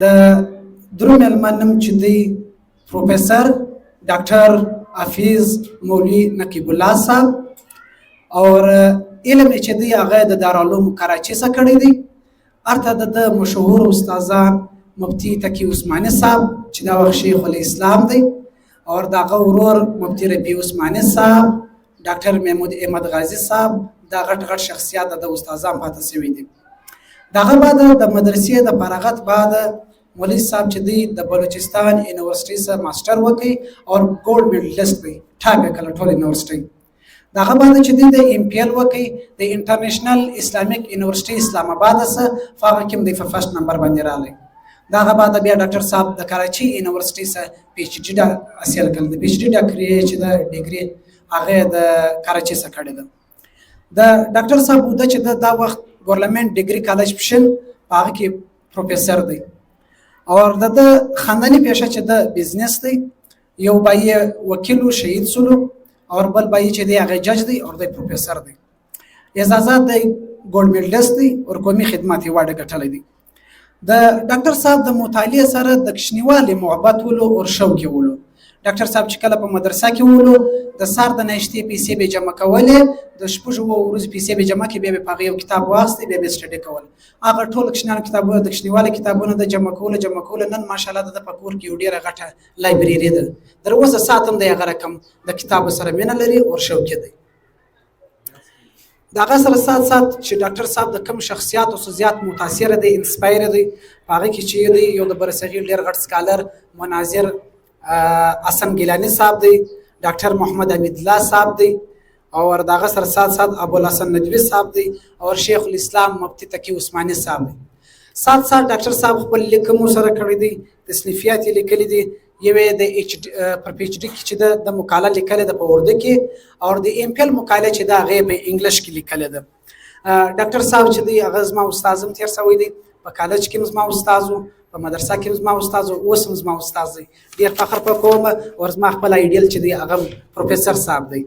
د درو مېلمانم چې دی پروفیسر ډاکټر حفیظ مولوي نقیب الله صاحب اور علم چې دی هغه د دارالعلوم کراچي څخه کړی دی. ارته د مشهور استادان مفتی تقی عثماني صاحب چې دا وخت شیخ الاسلام دی اور داغه ورور مفتی ربیع عثماني صاحب ډاکټر محمود احمد غازی صاحب دا غټ شخصیت د استادان پاتې شوی دي. دغه بعد د مدرسې د فراغت بعد مولوی صاحب چې دی د بلوچستان یونیورسيټي سره ماستر وکړي او ګولډ میډلسټ دی ټاګ کله ټول یونیورسيټي. دغه بعد چې دی د ام پی ایل وکړي د انټرنیشنل اسلامیک یونیورسيټي اسلام آباد سره فاغه کوم دی فرست نمبر باندې راغلی. دغه بعد بیا ډاکټر صاحب د کراچي یونیورسيټي سره پی ایچ ډي حاصل کړل. د پی ایچ ډي ډاکټري چې د ډیګري هغه د کراچي څخه کړی ده. د ډاکټر صاحب د چې دا وخت ګورنمنت ډیګري کالج پښین هغه کې پروفیسور دی اور د خاندانی پیشه چې د بزنس دی. یو بای وکیل شهید سولو اور بل بای چې دی هغه جج دی اور د پروفیسور دی. اعزازات دی ګولډ میډلسټ دی اور قومي خدمات یې واړه ګټلې دي. د ډاکټر صاحب د مطالعه سره د کښنیوالي محبت ولو او شوق ولو. ډاکټر صاحب چې کله په مدرسه کې ولو د سار د نشټې پیسې به جمع کولې د شپږو ورځې پیسې به جمع کې به په یو کتاب واغستې به سټډي کول. هغه ټول کښنیوال کتابونه د کښنیوال کتابونه د جمع کول نن ماشاءالله د پکور کې ډیره غټه لایبرری ده. در اوسه ساتم د هغه رقم د کتاب سره مینه لري او شوق دی. دغه سره سات چې ډاکټر صاحب د کوم شخصیت او زیات متاثر دي انسپایر دي هغه کې چې دی یو د برصغیر ډیر غټ سکالر مناظر حسن گیلانی صاحب دی ډاکټر محمد حمید الله صاحب دی اور دغه سره سات ابو الحسن ندوی صاحب دی اور شیخ الاسلام مفتی تقی عثماني صاحب دی. سات ډاکټر صاحب خپل لیکم سره کړی دی تصنیفات لیکلي دي. یوه د ایچ پر پی ایچ ډي کې چې د مقاله لیکل ده په اردو کې او د ام پی ایل مقاله چې دا غیب انګلیش کې لیکل ده. ډاکټر صاحب چې دی هغه زما استادم تیر سوی دی په کالج کې زما استادو په مدرسه کې زما استاد او اوس زما استاد دی. ډیر فخر په کوم او زما خپل ایډیل چې دی هغه پروفیسور صاحب دی.